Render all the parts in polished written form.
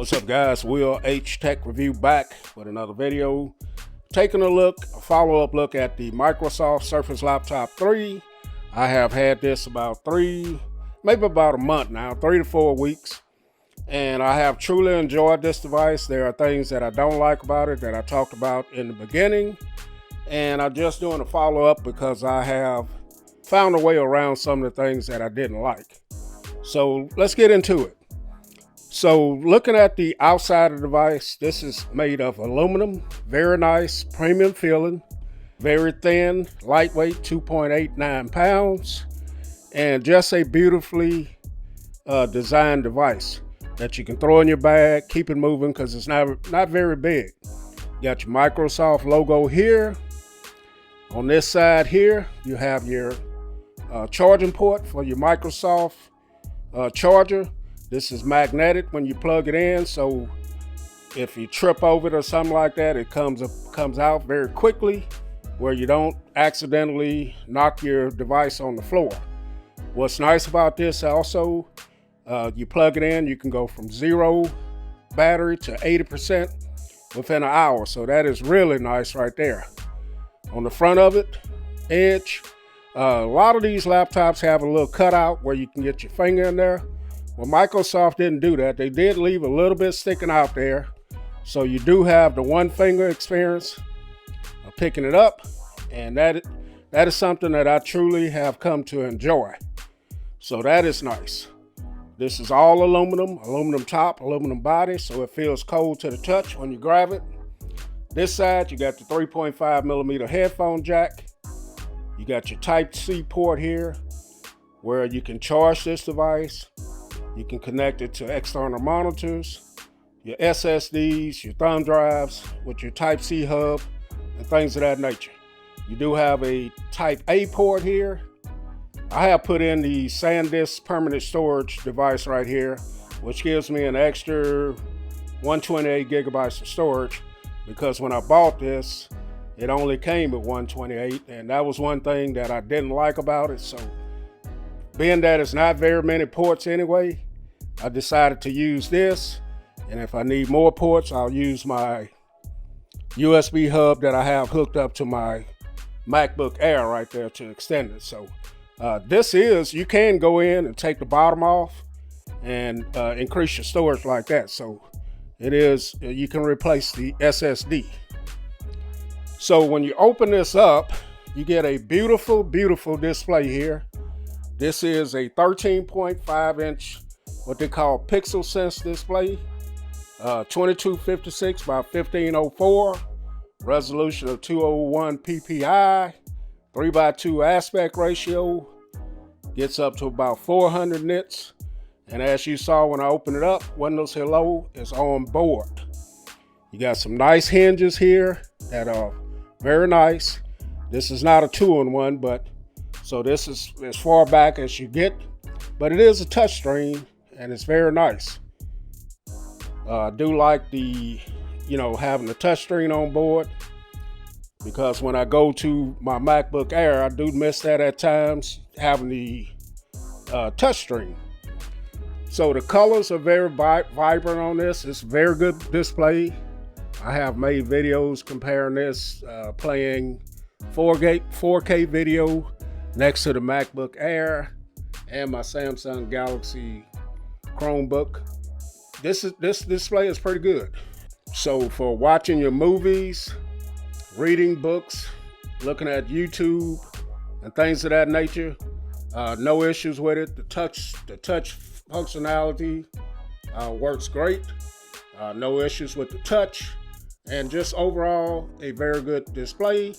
What's up, guys? Will H Tech Review back with another video. Taking a follow-up look at the Microsoft Surface Laptop 3. I have had this about maybe about a month now, 3 to 4 weeks. And I have truly enjoyed this device. There are things that I don't like about it that I talked about in the beginning. And I'm just doing a follow-up because I have found a way around some of the things that I didn't like. So let's get into it. So looking at the outside of the device, this is made of aluminum, very nice, premium feeling, very thin, lightweight, 2.89 pounds, and just a beautifully designed device that you can throw in your bag, keep it moving because it's not very big. You got your Microsoft logo here. On this side here, you have your charging port for your Microsoft charger. This is magnetic when you plug it in, so if you trip over it or something like that, it comes out very quickly where you don't accidentally knock your device on the floor. What's nice about this also, you plug it in, you can go from 0 battery to 80% within an hour, so that is really nice right there. On the front of it, edge, a lot of these laptops have a little cutout where you can get your finger in there. Well, Microsoft didn't do that. They did leave a little bit sticking out there. So you do have the one finger experience of picking it up. And that is something that I truly have come to enjoy. So that is nice. This is all aluminum top, aluminum body. So it feels cold to the touch when you grab it. This side, you got the 3.5 millimeter headphone jack. You got your Type-C port here where you can charge this device. You can connect it to external monitors, your SSDs, your thumb drives with your Type-C hub and things of that nature. You do have a Type-A port here. I have put in the SanDisk permanent storage device right here, which gives me an extra 128 gigabytes of storage because when I bought this, it only came at 128, and that was one thing that I didn't like about it. So being that it's not very many ports anyway, I decided to use this. And if I need more ports, I'll use my USB hub that I have hooked up to my MacBook Air right there to extend it. So you can go in and take the bottom off and increase your storage like that. So you can replace the SSD. So when you open this up, you get a beautiful, beautiful display here. This is a 13.5 inch, what they call pixel sense display, 2256 by 1504, resolution of 201 ppi, 3:2 aspect ratio, gets up to about 400 nits. And as you saw when I opened it up, Windows Hello is on board. You got some nice hinges here that are very nice. This is not a 2-in-1, but so this is as far back as you get, but it is a touchscreen and it's very nice. I do like the, having the touchscreen on board because when I go to my MacBook Air, I do miss that at times, having the touchscreen. So the colors are very vibrant on this. It's a very good display. I have made videos comparing this, playing 4K video next to the MacBook Air and my Samsung Galaxy Chromebook. This display is pretty good. So for watching your movies, reading books, looking at YouTube and things of that nature, no issues with it. The touch functionality works great. No issues with the touch. And just overall, a very good display.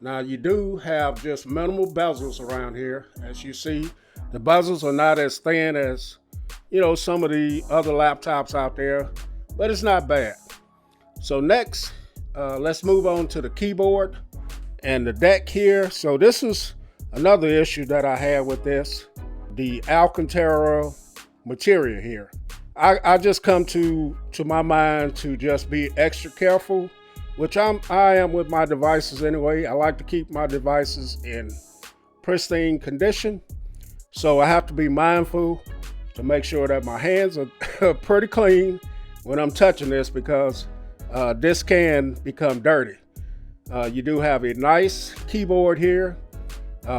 Now you do have just minimal bezels around here. As you see, the bezels are not as thin as, some of the other laptops out there, but it's not bad. So next, let's move on to the keyboard and the deck here. So this is another issue that I had with this, the Alcantara material here. I just come to my mind to just be extra careful, which I am with my devices anyway. I like to keep my devices in pristine condition. So I have to be mindful to make sure that my hands are pretty clean when I'm touching this because this can become dirty. You do have a nice keyboard here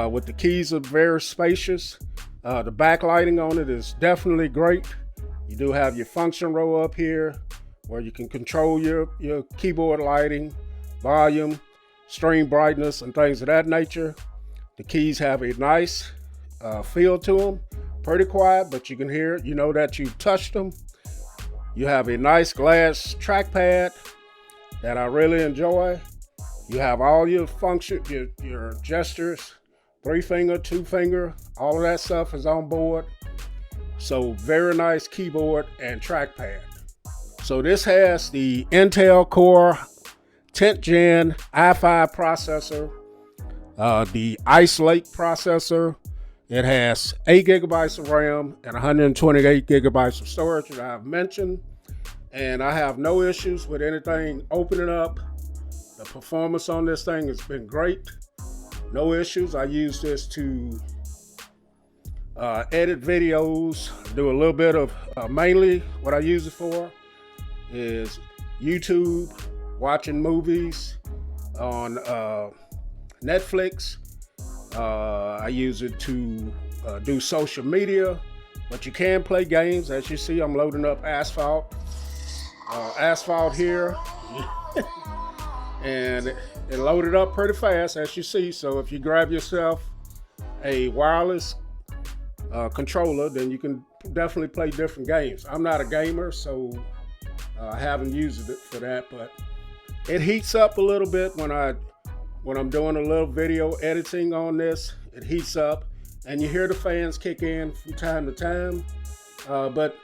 with the keys are very spacious. The backlighting on it is definitely great. You do have your function row up here where you can control your keyboard lighting, volume, stream brightness, and things of that nature. The keys have a nice feel to them. Pretty quiet, but you can hear it. You know that you've touched them. You have a nice glass trackpad that I really enjoy. You have all your function, your gestures, 3-finger, 2-finger, all of that stuff is on board. So very nice keyboard and trackpad. So this has the Intel Core 10th Gen i5 processor, the Ice Lake processor. It has 8 gigabytes of RAM and 128 gigabytes of storage that I've mentioned. And I have no issues with anything opening up. The performance on this thing has been great. No issues. I use this to edit videos, do a little bit of, mainly what I use it for is YouTube, watching movies on Netflix. I use it to do social media, but you can play games. As you see, I'm loading up Asphalt here. And it loaded up pretty fast, as you see. So if you grab yourself a wireless controller, then you can definitely play different games. I'm not a gamer, so I haven't used it for that, but it heats up a little bit when I'm doing a little video editing on this. It heats up, and you hear the fans kick in from time to time, but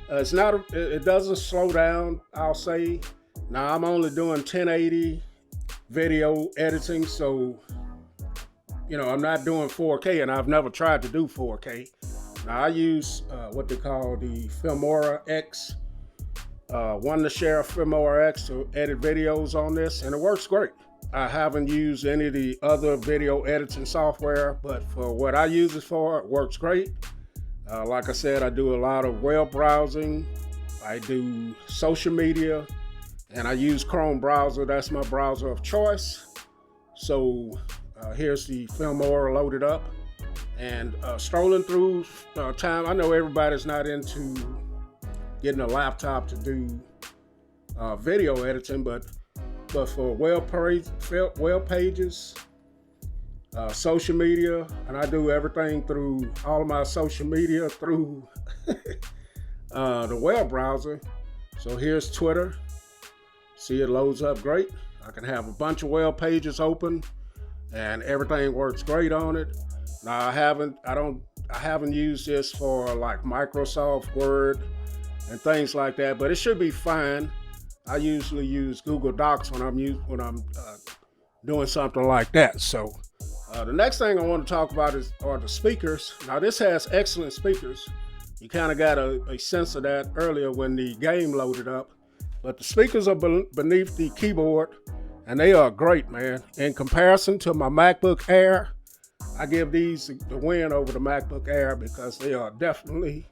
it doesn't slow down, I'll say. Now I'm only doing 1080 video editing, so I'm not doing 4K, and I've never tried to do 4K. Now I use what they call the Filmora X, one to share Filmora X to edit videos on this, and it works great. I haven't used any of the other video editing software, but for what I use it for, it works great. Like I said, I do a lot of web browsing. I do social media, and I use Chrome browser. That's my browser of choice. So here's the Filmora loaded up. And strolling through time, I know everybody's not into getting a laptop to do video editing, but for web pages, social media, and I do everything through all of my social media through the web browser. So here's Twitter. See, it loads up great. I can have a bunch of web pages open, and everything works great on it. Now I haven't used this for like Microsoft Word and things like that, but it should be fine. I usually use Google Docs when I'm doing something like that. So the next thing I want to talk about are the speakers. Now this has excellent speakers. You kind of got a sense of that earlier when the game loaded up. But the speakers are beneath the keyboard, and they are great, man. In comparison to my MacBook Air, I give these the win over the MacBook Air because they are definitely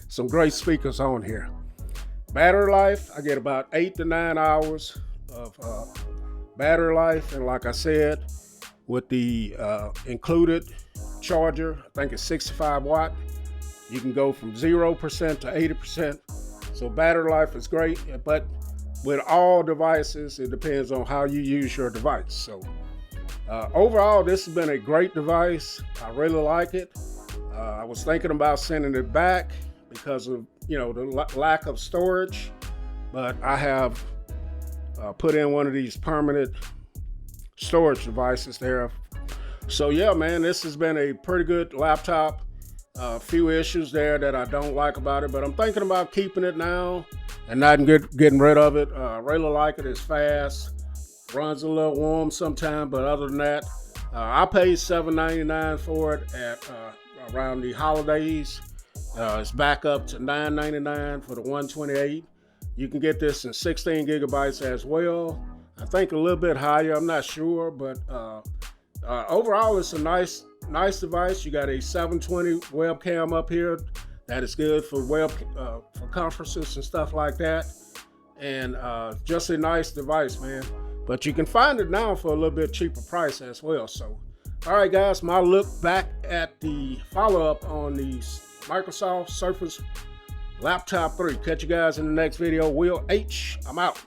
some great speakers on here. Battery life, I get about 8 to 9 hours of battery life. And like I said, with the included charger, I think it's 65 watt, you can go from 0% to 80%. So battery life is great, but with all devices, it depends on how you use your device. So overall, this has been a great device. I really like it. I was thinking about sending it back because of the lack of storage, but I have put in one of these permanent storage devices there. So yeah, man, this has been a pretty good laptop. A few issues there that I don't like about it, but I'm thinking about keeping it now and not getting rid of it. I really like it. It's fast, runs a little warm sometimes, but other than that, I paid $7.99 for it at around the holidays. It's back up to $9.99 for the 128. You can get this in 16 gigabytes as well. I think a little bit higher, I'm not sure, but overall it's a nice device. You got a 720 webcam up here that is good for web for conferences and stuff like that. And just a nice device, man. But you can find it now for a little bit cheaper price as well. So, all right, guys, my look back at the follow-up on the Microsoft Surface Laptop 3. Catch you guys in the next video. Will H, I'm out.